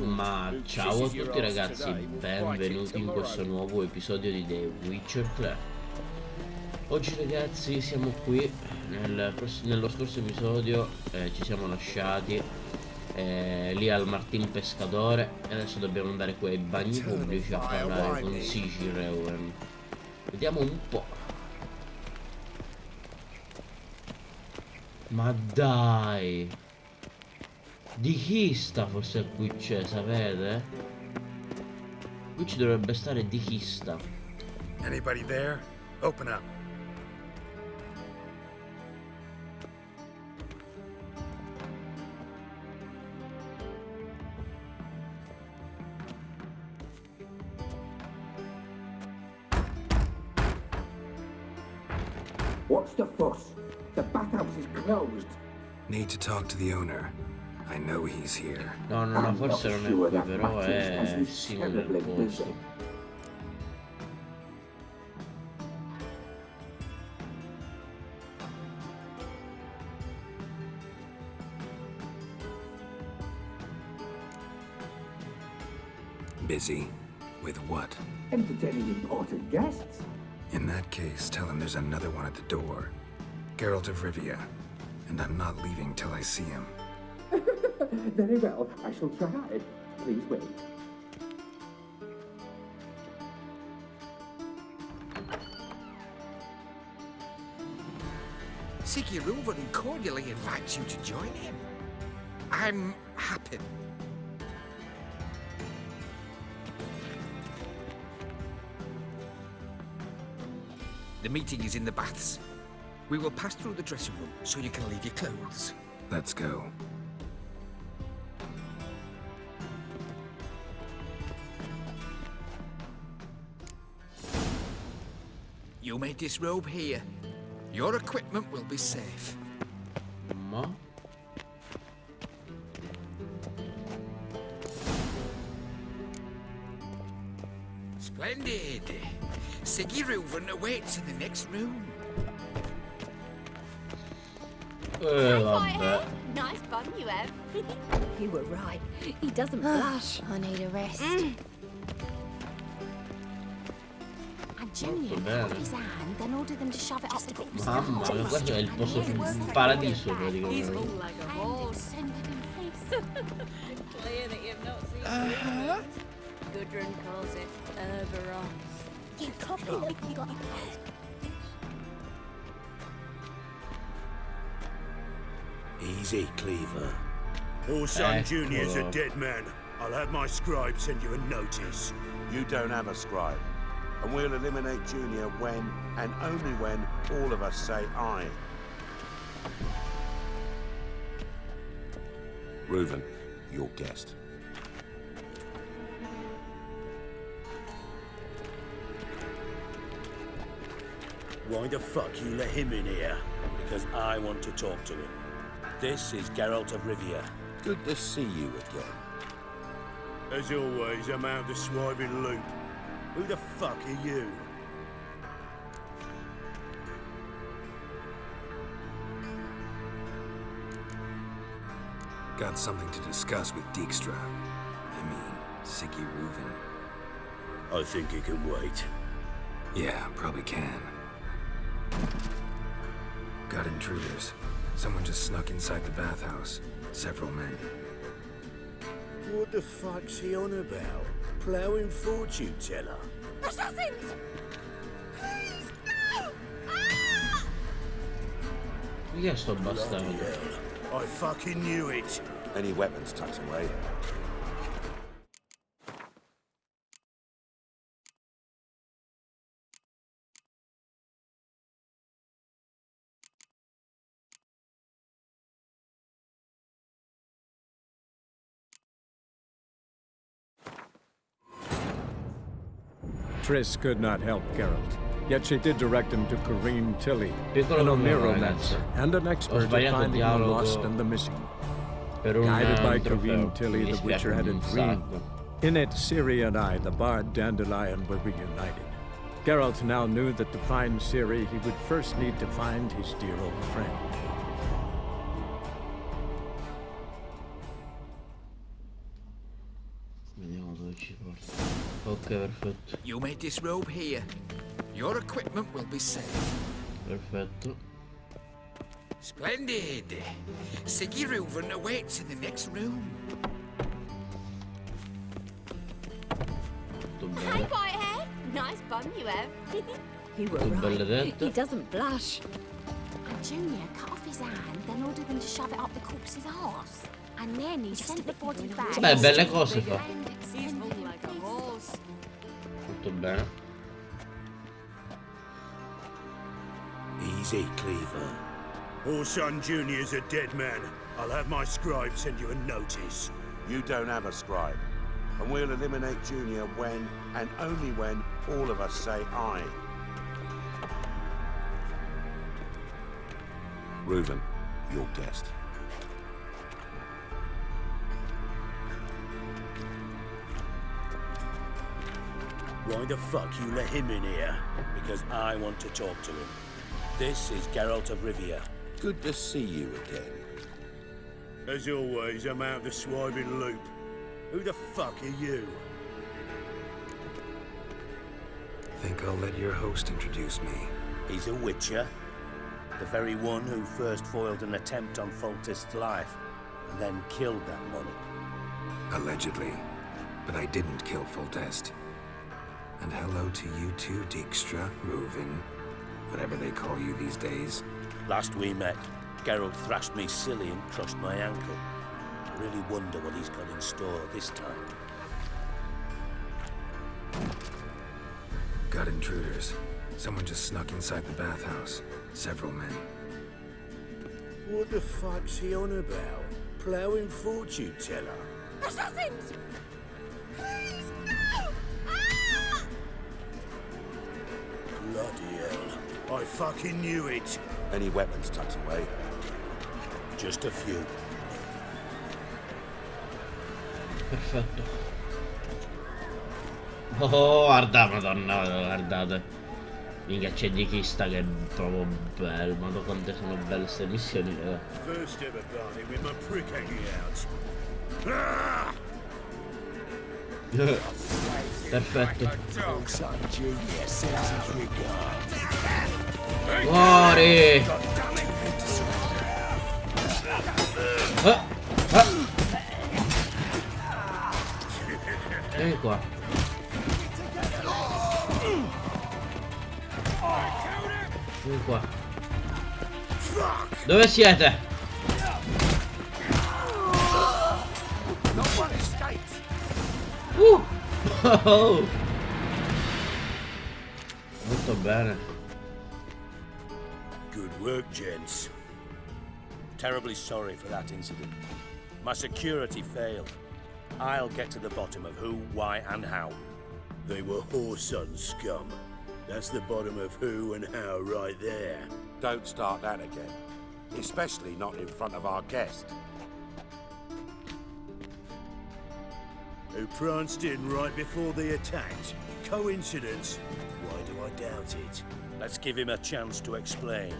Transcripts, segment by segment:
Ma ciao a tutti ragazzi, benvenuti in questo nuovo episodio di The Witcher 3. Oggi ragazzi siamo qui, nello scorso episodio ci siamo lasciati lì al Martin Pescatore e adesso dobbiamo andare qui ai bagni pubblici a parlare con SIGISMUND. Vediamo un po'. Ma dai! Di chi sta forse qui c'è, sapete? Qui ci dovrebbe stare di chi sta. Anybody there? Open up. What's the fuss? The bathhouse is closed. Need to talk to the owner. I know he's here. No, forse non è qui, però è simile al posto. Busy? With what? Entertaining important guests. In that case, tell him there's another one at the door. Geralt of Rivia. And I'm not leaving till I see him. Very well, I shall try. Please wait. SIGISMUND cordially invites you to join him. I'm happy. The meeting is in the baths. We will pass through the dressing room so you can leave your clothes. Let's go. You may disrobe here. Your equipment will be safe. Ma? Splendid. SIGISMUND awaits in the next room. Vabbè. Nice bun you have. You were right. He doesn't blush. I need a rest. And Junior cut off his hand, then ordered them to shove it up the bit. Mamma mia, questo è il posto più paradiso praticamente. Like a horse. Clear that you've not seen Gudrun calls it Herberos. You copy like you got Easy, Cleaver. Orson Jr.'s a Ecco. dead man. I'll have my scribe send you a notice. You don't have a scribe, and we'll eliminate Junior when, and only when, all of us say aye. Reuven, your guest. Why the fuck you let him in here? Because I want to talk to him. This is Geralt of Rivia. Good to see you again. As always, I'm out the swiping loop. Who the fuck are you? Got something to discuss with Dijkstra. I mean, Siggy Reuven. I think he can wait. Yeah, probably can. Got intruders. Someone just snuck inside the bathhouse. Several men. What the fuck's he on about? Ploughing fortune teller? Assassins! Please, no! Ah! Chi è sto Bloody bastardo? hell. I fucking knew it. Any weapons tucked away? Triss could not help Geralt, yet she did direct him to Corrine Tilly, Piccolo an problema, ragazzi. Omeromancer, and an Ho expert at sbagliato il finding the dialogo lost and the missing. per un Guided by trofeo. Corrine Tilly, Mi the Witcher dispiace had a un dream. sacco. In it, Ciri and I, the bard Dandelion, were reunited. Geralt now knew that to find Ciri, he would first need to find his dear old friend. Vediamo dove ci porta. Ok, perfetto. You made this robe here. Your equipment will be safe. Perfetto. Splendid. Siggy Reuven awaits in the next room. Tutto Hi, bene. Whitehead. Nice bun you have. You were Tutto belle right. dette. He doesn't blush. And Junior cut off his hand, then ordered him to shove it up the corpse's arse. And then he sent the body back. Beh, belle cose fa. He's more like a horse. Tutto bene. Easy, Cleaver. Orson Jr.'s a dead man. I'll have my scribe send you a notice. You don't have a scribe. And we'll eliminate Junior when, and only when, all of us say aye. Reuven, your guest. Why the fuck you let him in here? Because I want to talk to him. This is Geralt of Rivia. Good to see you again. As always, I'm out of the swiving loop. Who the fuck are you? Think I'll let your host introduce me. He's a witcher. The very one who first foiled an attempt on Foltest's life, and then killed that monarch. Allegedly. But I didn't kill Foltest. And hello to you too, Dijkstra, Reuven, whatever they call you these days. Last we met, Geralt thrashed me silly and crushed my ankle. I really wonder what he's got in store this time. Got intruders. Someone just snuck inside the bathhouse. Several men. What the fuck's he on about? Ploughing fortune teller? Assassins! Please, no! Ah! Bloody hell. I fucking knew it. Any weapons tucked away? Just a few. Perfetto. Oh, guarda, madonna, guardate. Mica c'è DIJKSTRA che è proprio bello. Madonna quante sono belle queste missioni, raga. First ever party with my prick hanging out. Ah! Perfetto. Son Junior sends his regards. Muori! Vieni qua. Vieni qua. Dove siete? Oh. Molto bene. Good work, gents. Terribly sorry for that incident. My security failed. I'll get to the bottom of who, why, and how. They were whoreson scum. That's the bottom of who and how right there. Don't start that again. Especially not in front of our guest. Who pranced in right before they attacked. Coincidence? Why do I doubt it? Let's give him a chance to explain.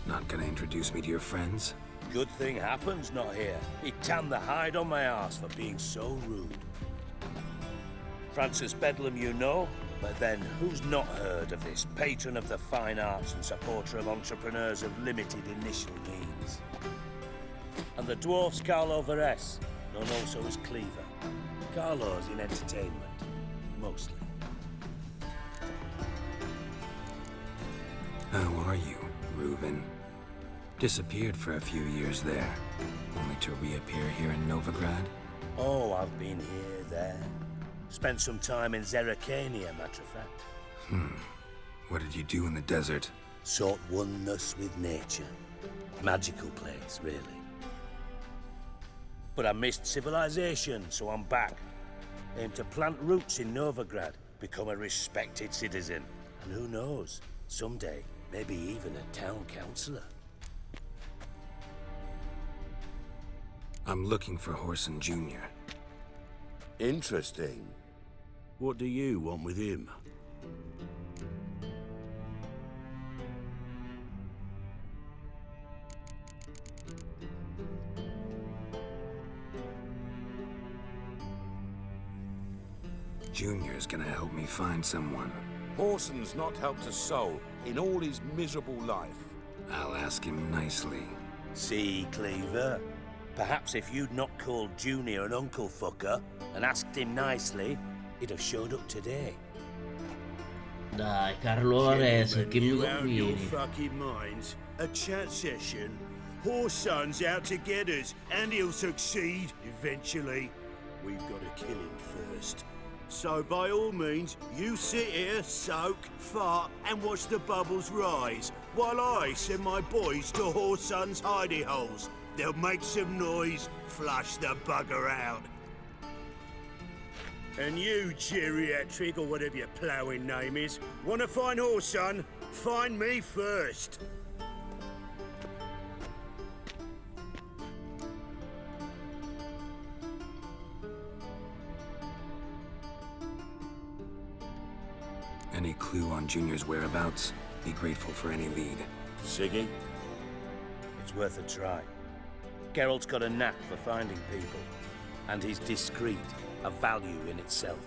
Not gonna introduce me to your friends? Good thing Happen's not here. He tanned the hide on my ass for being so rude. Francis Bedlam you know, but then who's not heard of this patron of the fine arts and supporter of entrepreneurs of limited initial means? And the dwarf's Carlo Veres, known also as Cleaver. Carlo's in entertainment, mostly. How are you, Reuven? Disappeared for a few years there, only to reappear here in Novigrad? Oh, I've been here, there. Spent some time in Zerrikania, matter of fact. What did you do in the desert? Sought oneness with nature. Magical place, really. But I missed civilization, so I'm back. Aim to plant roots in Novigrad, become a respected citizen. And who knows, someday, maybe even a town councillor. I'm looking for Whoreson Jr. Interesting. What do you want with him? Junior's gonna help me find someone. Horson's not helped a soul in all his miserable life. I'll ask him nicely. See, Cleaver? Perhaps if you'd not called Junior an uncle fucker and asked him nicely, he'd have showed up today. Dai, Carlo Varese, che mi You out your convieni? fucking minds? A chat session? Horson's out to get us, and he'll succeed eventually. We've got to kill him first. So by all means, you sit here, soak, fart, and watch the bubbles rise, while I send my boys to Horson's hidey holes. They'll make some noise, flush the bugger out. And you, geriatric, or whatever your ploughing name is, want to find Horson? Find me first. Any clue on Junior's whereabouts? Be grateful for any lead. Siggy? It's worth a try. Geralt's got a knack for finding people, and he's discreet, a value in itself.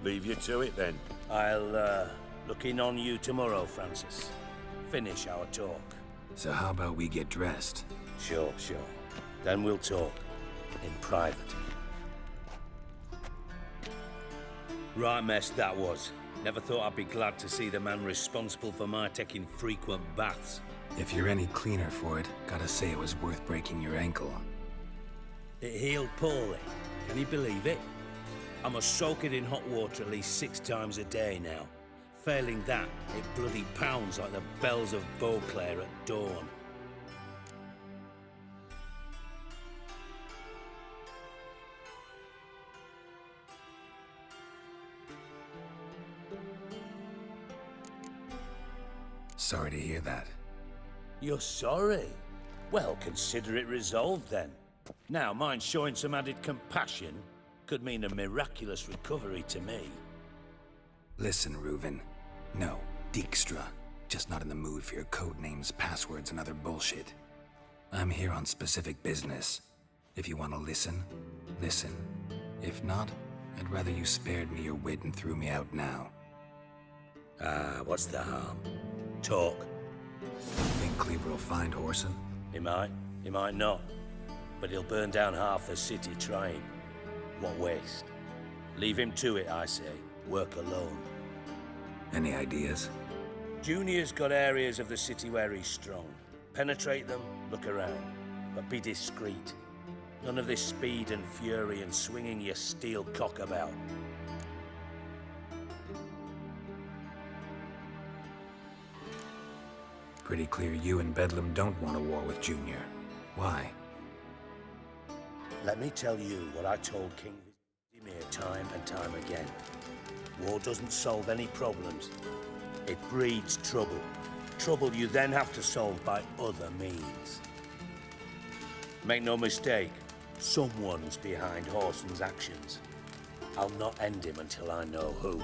Leave you to it then. I'll look in on you tomorrow, Francis. Finish our talk. So how about we get dressed? Sure. Then we'll talk. In private. Right mess that was. Never thought I'd be glad to see the man responsible for my taking frequent baths. If you're any cleaner for it, gotta say it was worth breaking your ankle. It healed poorly. Can you believe it? I must soak it in hot water at least 6 times a day now. Failing that, it bloody pounds like the bells of Beauclair at dawn. Sorry to hear that. You're sorry? Well, consider it resolved then. Now, mind showing some added compassion could mean a miraculous recovery to me. Listen, Reuven. No, Dijkstra. Just not in the mood for your code names, passwords, and other bullshit. I'm here on specific business. If you want to listen, listen. If not, I'd rather you spared me your wit and threw me out now. What's the harm? Talk. Think Cleaver will find Horson? He might not. But he'll burn down half the city trying. What waste. Leave him to it, I say. Work alone. Any ideas? Junior's got areas of the city where he's strong. Penetrate them, look around. But be discreet. None of this speed and fury and swinging your steel cock about. Pretty clear you and Bedlam don't want a war with Junior. Why? Let me tell you what I told King Vladimir time and time again. War doesn't solve any problems. It breeds trouble. Trouble you then have to solve by other means. Make no mistake, someone's behind Horson's actions. I'll not end him until I know who.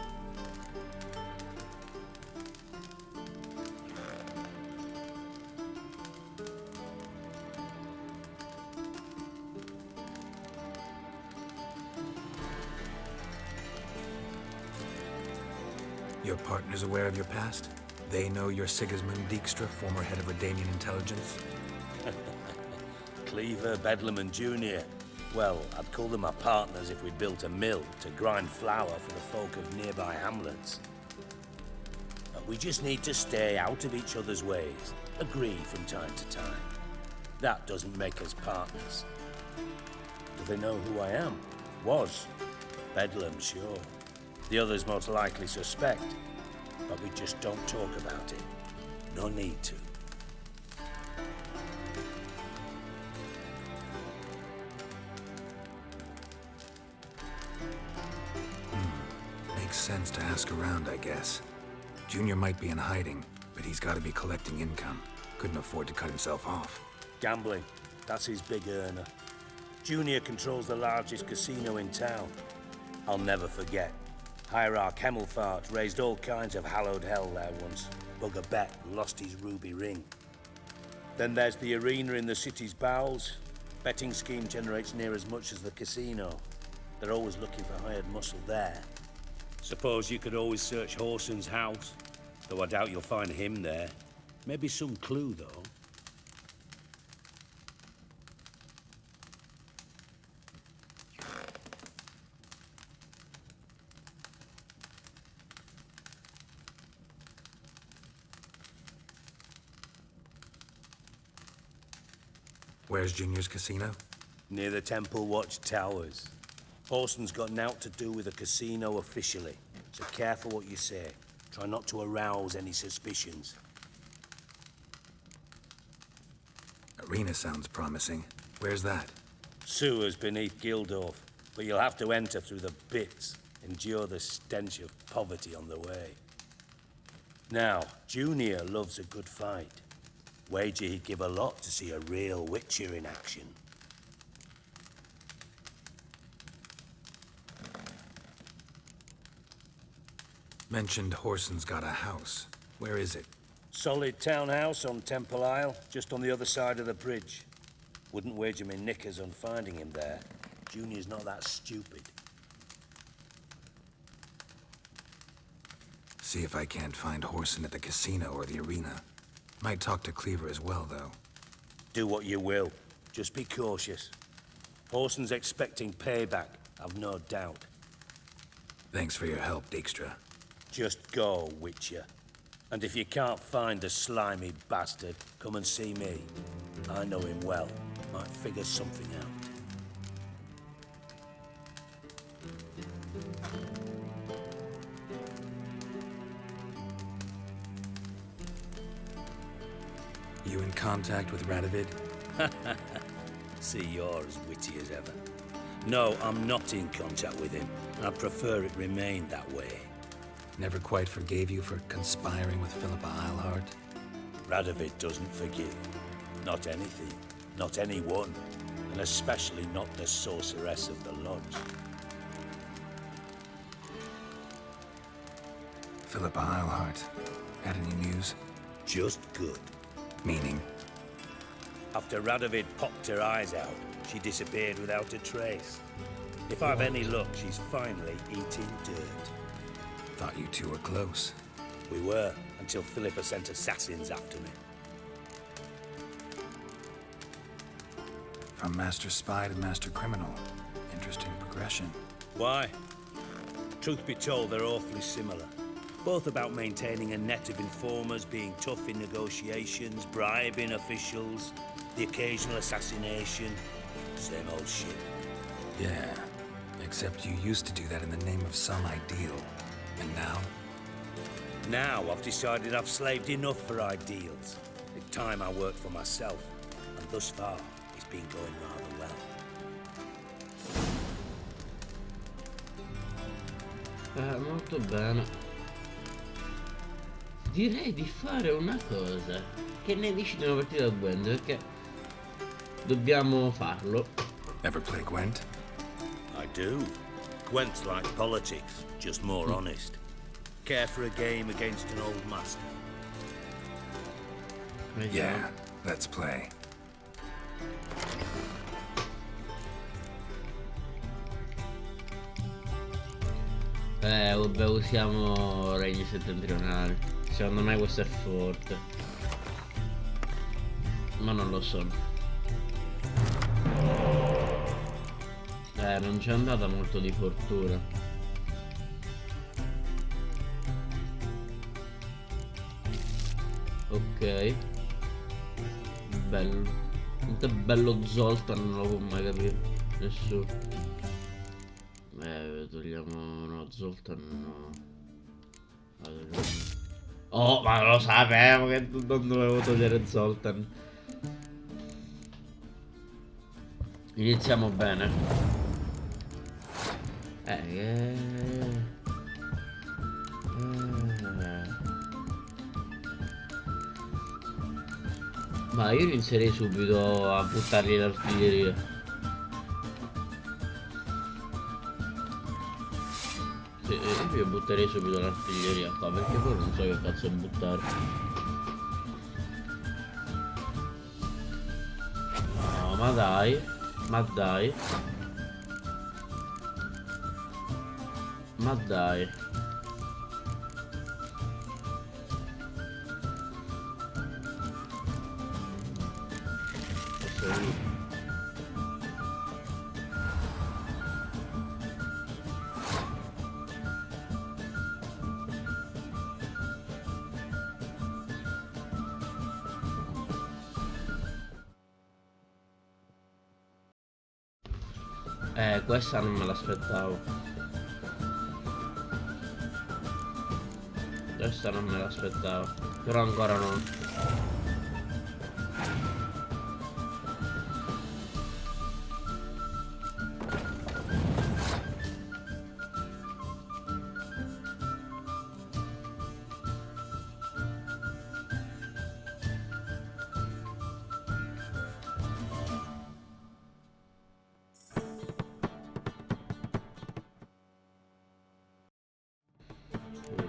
Your partner's aware of your past? They know you're Sigismund DIJKSTRA, former head of Redanian intelligence? Cleaver, Bedlam and Junior. Well, I'd call them my partners if we'd built a mill to grind flour for the folk of nearby hamlets. But we just need to stay out of each other's ways, agree from time to time. That doesn't make us partners. Do they know who I am? Was. Bedlam, sure. The others most likely suspect, but we just don't talk about it. No need to. Makes sense to ask around, I guess. Junior might be in hiding, but he's got to be collecting income. Couldn't afford to cut himself off. Gambling, that's his big earner. Junior controls the largest casino in town. I'll never forget. Hierarch Hemmelfart raised all kinds of hallowed hell there once. Bugger bet and lost his ruby ring. Then there's the arena in the city's bowels. Betting scheme generates near as much as the casino. They're always looking for hired muscle there. Suppose you could always search Horson's house, though I doubt you'll find him there. Maybe some clue, though. Where's Junior's casino? Near the Temple Watch Towers. Horson's got naught to do with the casino officially, so careful what you say. Try not to arouse any suspicions. Arena sounds promising. Where's that? Sewers beneath Gildorf, but you'll have to enter through the bits, endure the stench of poverty on the way. Now, Junior loves a good fight. Wager he'd give a lot to see a real Witcher in action. Mentioned Horson's got a house. Where is it? Solid townhouse on Temple Isle, just on the other side of the bridge. Wouldn't wager me knickers on finding him there. Junior's not that stupid. See if I can't find Horson at the casino or the arena. Might talk to Cleaver as well, though. Do what you will. Just be cautious. Horson's expecting payback, I've no doubt. Thanks for your help, Dijkstra. Just go, Witcher. And if you can't find the slimy bastard, come and see me. I know him well. Might figure something out. You in contact with Radovid? See, you're as witty as ever. No, I'm not in contact with him. I'd prefer it remained that way. Never quite forgave you for conspiring with Philippa Eilhart? Radovid doesn't forgive. Not anything. Not anyone. And especially not the sorceress of the Lodge. Philippa Eilhart. Had any news? Just good. Meaning? After Radovid popped her eyes out, she disappeared without a trace. If I've any luck, she's finally eating dirt. Thought you two were close. We were, until Philippa sent assassins after me. From Master Spy to Master Criminal. Interesting progression. Why? Truth be told, they're awfully similar. Both about maintaining a net of informers, being tough in negotiations, bribing officials, the occasional assassination. Same old shit. Yeah, except you used to do that in the name of some ideal. And now? Now I've decided I've slaved enough for ideals. It's time I worked for myself. And thus far, it's been going rather well. Molto bene. Direi di fare una cosa. Che ne dici di una partita a Gwent? Perché dobbiamo farlo. Ever play Gwent? I do. Gwent's like politics, just more honest. Care for a game against an old master? Yeah, let's play. Vabbè, usiamo regni settentrionali. Secondo me questo è forte. Ma non lo so. Non c'è andata molto di fortuna. Ok. Bello. Quanto è bello Zoltan, non lo può mai capire nessuno. Togliamo... no, Zoltan no. Oh, ma lo sapevo che non dovevo togliere Zoltan. Iniziamo bene. Ma io inizierei subito a buttargli l'artiglieria. Sì, io butterei subito l'artiglieria qua, perché poi non so che cazzo buttare. No, ma dai. Ma dai. Ma dai. Questa non me l'aspettavo. Questa non me l'aspettavo. Però ancora non.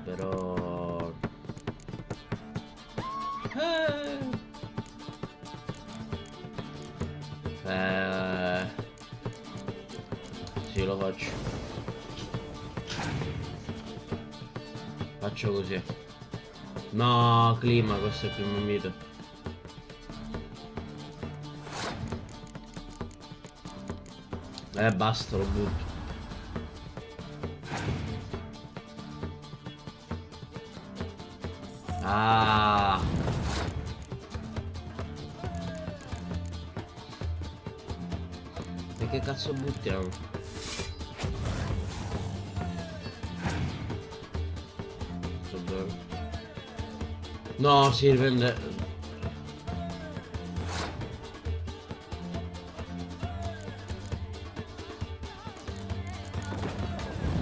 Però sì, lo faccio. Faccio così. No, clima, questo è il primo invito. Basta, lo butto. Ah. E che cazzo buttiamo? No, si riprende.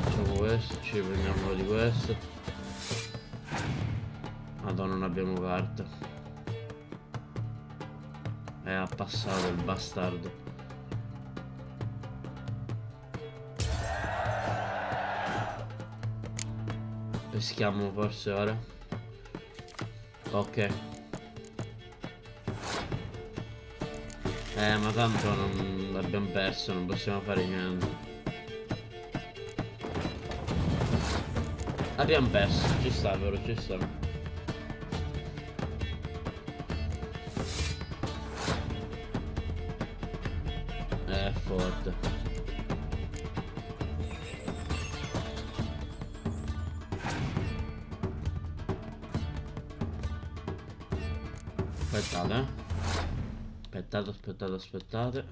Facciamo questo, ci prendiamo di questo. Madonna, non abbiamo carta. Ha passato il bastardo. Peschiamo forse ora. Ok. Ma tanto non abbiamo perso, non possiamo fare niente. Abbiamo perso, ci sta però, ci sta. È forte. Aspettate. Aspettate.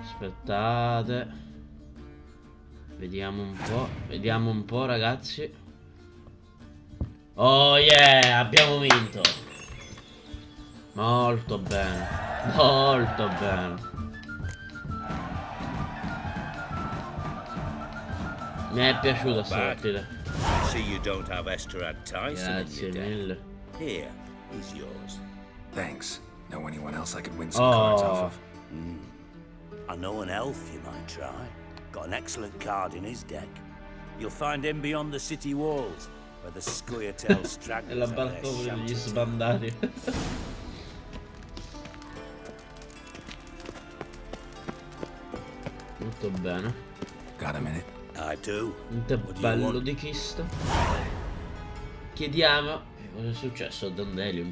Aspettate. Vediamo un po', ragazzi. Oh yeah, abbiamo vinto. Molto bene. Molto bene. Mi è piaciuta sta partita. See you don't have extra Tyson in Grazie your deck. mille. Here is yours. Thanks. Know anyone else I could win some cards off of? I know an elf you might try. Got an excellent card in his deck. You'll find him beyond the city walls, where the scoia'tail E la stragglers have their barcova degli shanty. sbandati. Molto bene. Got a minute? I do. Un What do you bello want? di chista. Chiediamo cosa è successo a Dandelion.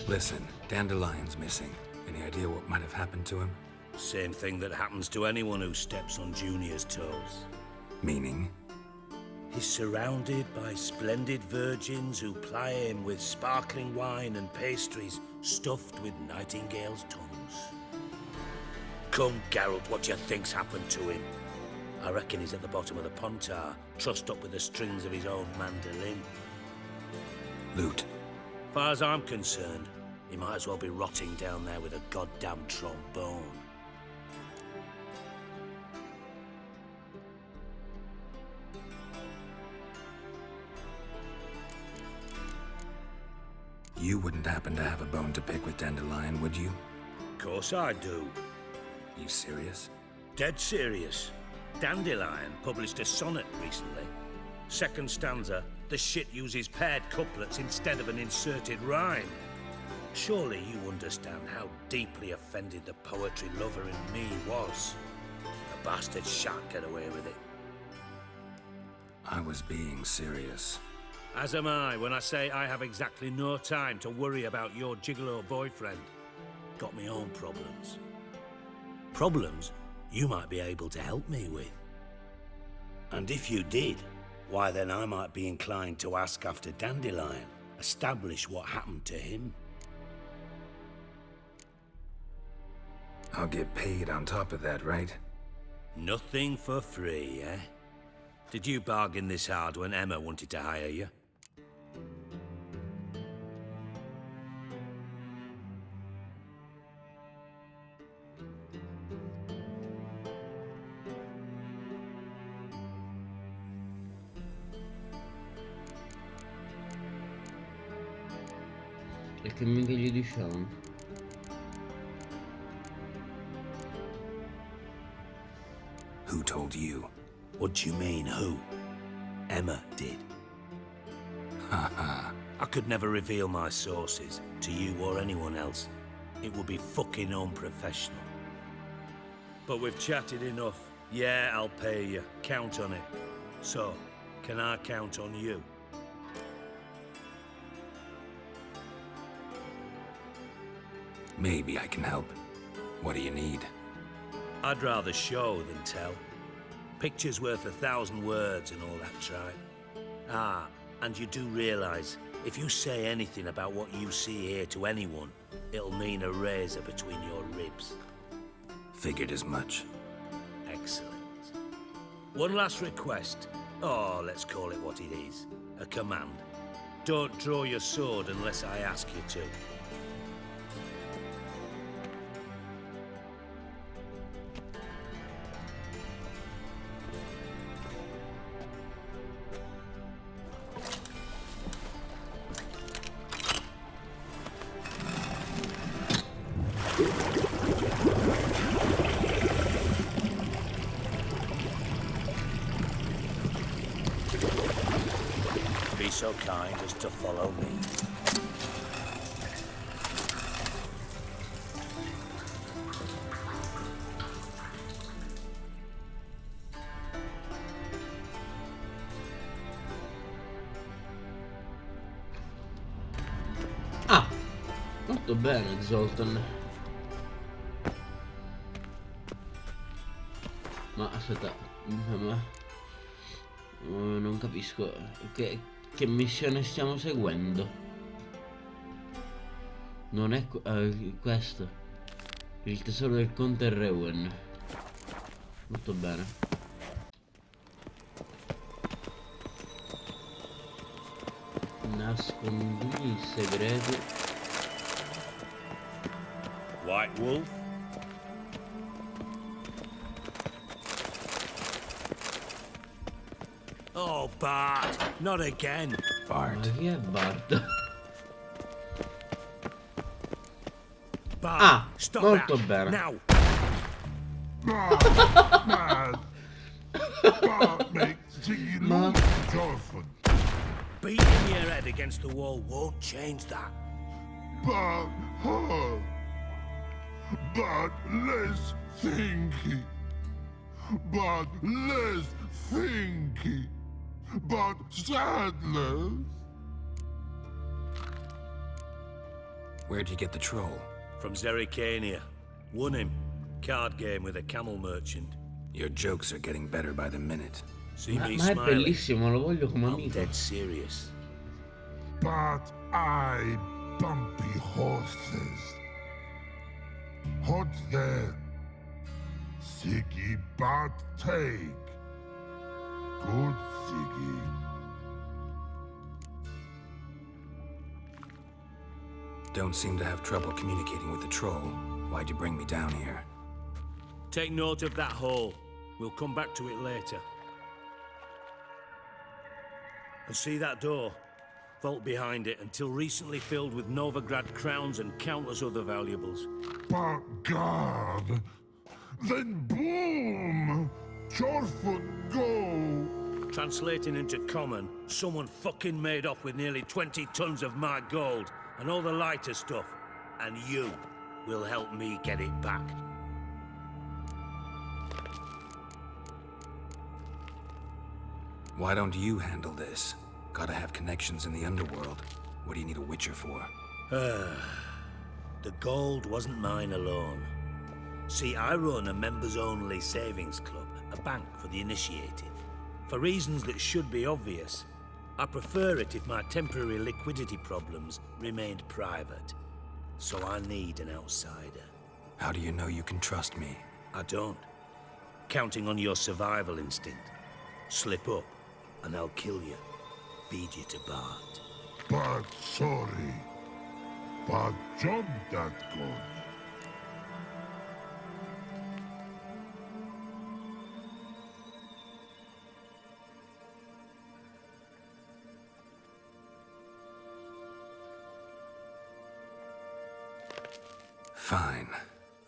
Listen, Dandelion's missing. Any idea what might have happened to him? Same thing that happens to anyone who steps on Junior's toes. Meaning? He's surrounded by splendid virgins who ply him with sparkling wine and pastries stuffed with nightingales' tongues. Come, Geralt, what do you think's happened to him? I reckon he's at the bottom of the Pontar, trussed up with the strings of his own mandolin. Loot. Far as I'm concerned, he might as well be rotting down there with a goddamn trombone. You wouldn't happen to have a bone to pick with Dandelion, would you? Of course I do. You serious? Dead serious. Dandelion published a sonnet recently. Second stanza, the shit uses paired couplets instead of an inserted rhyme. Surely you understand how deeply offended the poetry lover in me was. bastard shan't get away with it. I was being serious. As am I when I say I have exactly no time to worry about your gigolo boyfriend. Got me own problems. Problems you might be able to help me with. And if you did, why then I might be inclined to ask after Dandelion, establish what happened to him. I'll get paid on top of that, right? Nothing for free, eh? Did you bargain this hard when Emma wanted to hire you? E che mica gli diciamo? Who told you? What do you mean, who? Emma did. Haha. I could never reveal my sources to you or anyone else. It would be fucking unprofessional. But we've chatted enough. Yeah, I'll pay you. Count on it. So, can I count on you? Maybe I can help. What do you need? I'd rather show than tell. Picture's worth 1,000 words and all that tribe. Ah, and you do realise, if you say anything about what you see here to anyone, it'll mean a razor between your ribs. Figured as much. Excellent. One last request. Oh, let's call it what it is. A command. Don't draw your sword unless I ask you to. Be so kind as to follow me. Ah, molto bene Zoltan. Ma aspetta, non capisco che missione stiamo seguendo. Non è questo. Il tesoro del conte Rewen. Molto bene. Nascondini segreti. White Wolf? Oh, Bart! Not again! Bart. Ma chi è Bart? Bart, Ah, stop molto that. bene. Now! Man! Bart makes Ziggy lose often. Beating your head against the wall won't change that. But hard. But less thinky. But less thinky. But sadness. Where'd you get the troll? From Zerrikania. Won him. Card game with a camel merchant. Your jokes are getting better by the minute. See Ma me è smiling? bellissimo, lo voglio come I'm amico. dead serious. But I bumpy horses. Hot there. Siggy but take. Good Siggy. Don't seem to have trouble communicating with the troll. Why'd you bring me down here? Take note of that hole. We'll come back to it later. And see that door? Vault behind it, until recently filled with Novigrad crowns and countless other valuables. But God. Then boom! Chorfoot go! Translating into common, someone fucking made off with nearly 20 tons of my gold and all the lighter stuff. And you will help me get it back. Why don't you handle this? Gotta have connections in the underworld. What do you need a witcher for? The gold wasn't mine alone. See, I run a members-only savings club, a bank for the initiated. For reasons that should be obvious, I prefer it if my temporary liquidity problems remained private. So I need an outsider. How do you know you can trust me? I don't. Counting on your survival instinct. Slip up, and I'll kill you. Feed you to Bart. But sorry. But job that good. Fine.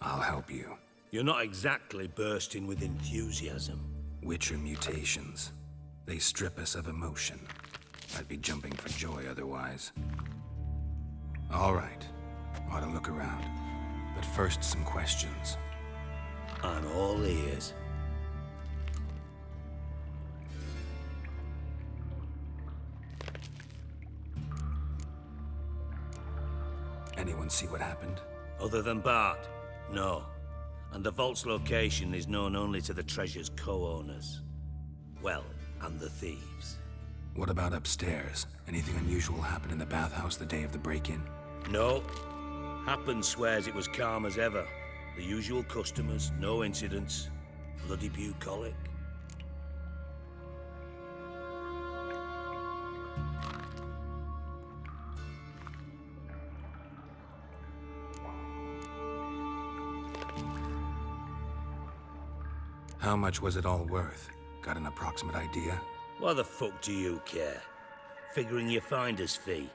I'll help you. You're not exactly bursting with enthusiasm. Witcher mutations. They strip us of emotion. I'd be jumping for joy otherwise. All right. Ought to look around. But first, some questions. I'm all ears. Anyone see what happened? Other than Bart? No. And the vault's location is known only to the treasure's co-owners. Well, and the thieves. What about upstairs? Anything unusual happen in the bathhouse the day of the break-in? No. Happen swears it was calm as ever. The usual customers, no incidents. Bloody bucolic. How much was it all worth? Got an approximate idea? Why the fuck do you care? Figuring your finder's fee.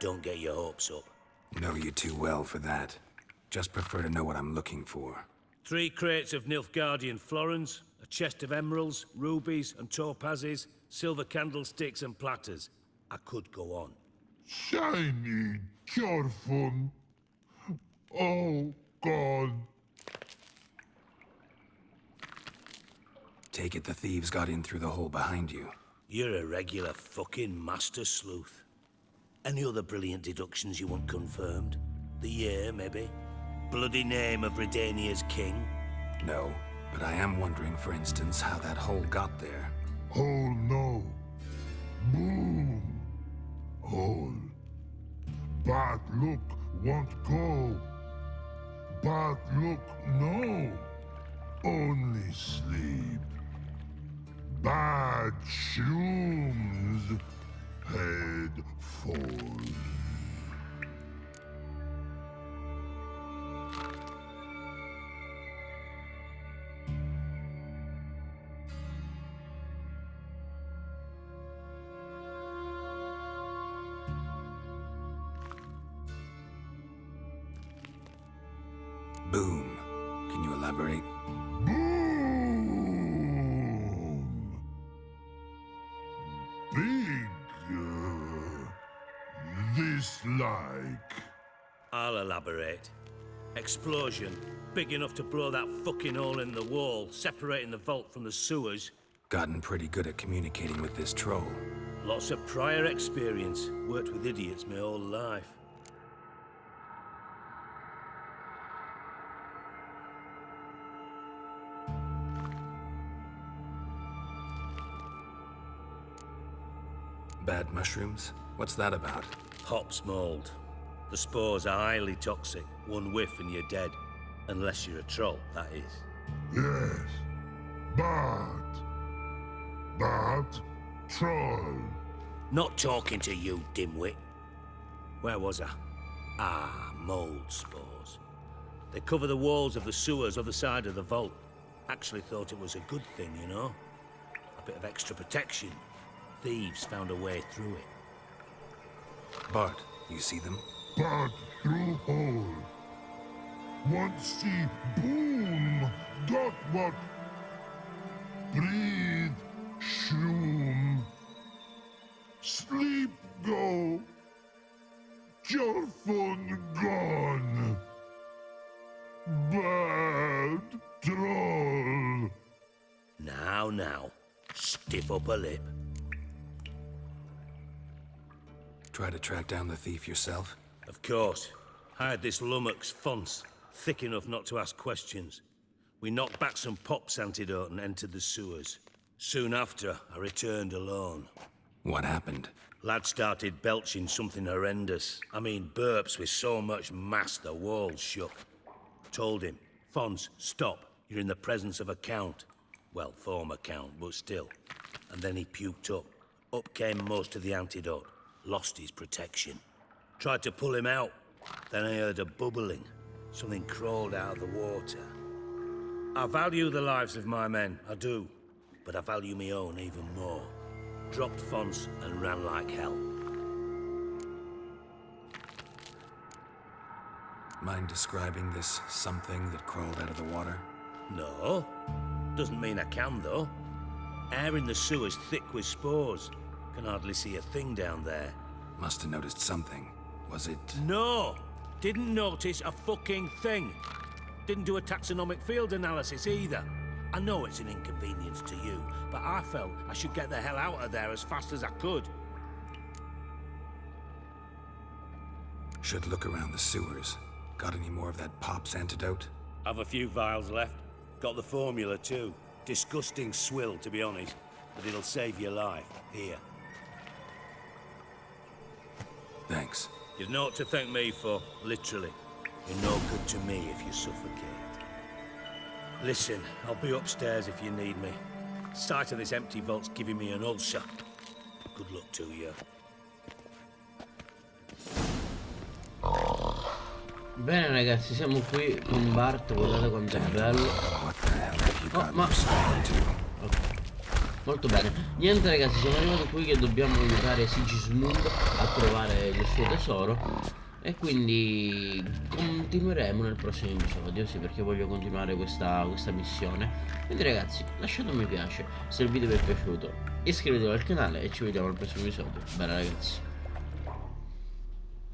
Don't get your hopes up. Know you too well for that. Just prefer to know what I'm looking for. 3 crates of Nilfgaardian florins, a chest of emeralds, rubies and topazes, silver candlesticks and platters. I could go on. Shiny, careful. Oh, God. Take it the thieves got in through the hole behind you. You're a regular fucking master sleuth. Any other brilliant deductions you want confirmed? The year, maybe? Bloody name of Redania's king? No, but I am wondering, for instance, how that hole got there. Hole no. Boom. Hole. Bad look won't go. Bad look no. Only sleep. Bad shrooms. Head falls. Boom. Can you elaborate? Boom! Big, this like. I'll elaborate. Explosion, big enough to blow that fucking hole in the wall, separating the vault from the sewers. Gotten pretty good at communicating with this troll. Lots of prior experience. Worked with idiots my whole life. Bad mushrooms? What's that about? Hops mold. The spores are highly toxic. One whiff and you're dead. Unless you're a troll, that is. Yes. Bad. Bad troll. Not talking to you, dimwit. Where was I? Ah, mold spores. They cover the walls of the sewers other side of the vault. Actually thought it was a good thing, you know? A bit of extra protection. Thieves found a way through it. Bart, you see them? Bad through hole. Want see boom. Got what? Breathe. Shroom. Sleep go. Your phone gone. Bad troll. Now, stiff up a lip. Try to track down the thief yourself? Of course. I had this lummox Fonce, thick enough not to ask questions. We knocked back some pop's antidote and entered the sewers. Soon after, I returned alone. What happened? Lad started belching something horrendous. I mean, burps with so much mass the walls shook. Told him, Fonce, stop. You're in the presence of a count. Well, former count, but still. And then he puked up. Up came most of the antidote. Lost his protection. Tried to pull him out. Then I heard a bubbling. Something crawled out of the water. I value the lives of my men, I do. But I value my own even more. Dropped Fonce and ran like hell. Mind describing this something that crawled out of the water? No. Doesn't mean I can, though. Air in the sewer's thick with spores. Can hardly see a thing down there. Must have noticed something. Was it... No! Didn't notice a fucking thing. Didn't do a taxonomic field analysis either. I know it's an inconvenience to you, but I felt I should get the hell out of there as fast as I could. Should look around the sewers. Got any more of that pop's antidote? Have a few vials left. Got the formula too. Disgusting swill, to be honest. But it'll save your life. Here. Thanks. You've naught to thank me for, literally. You're no good to me if you suffocate. Listen, I'll be upstairs if you need me. Sight of this empty vault's giving me an ulcer. Good luck to you. Bene ragazzi, siamo qui con Bart, guardate quanto è bello. Oh, ma... Okay. Molto bene. Niente ragazzi, siamo arrivati qui che dobbiamo aiutare SIGISMUND a trovare il suo tesoro. E quindi continueremo nel prossimo episodio, sì, perché voglio continuare questa missione. Quindi ragazzi, lasciate un mi piace se il video vi è piaciuto, iscrivetevi al canale e ci vediamo al prossimo episodio. Bene ragazzi.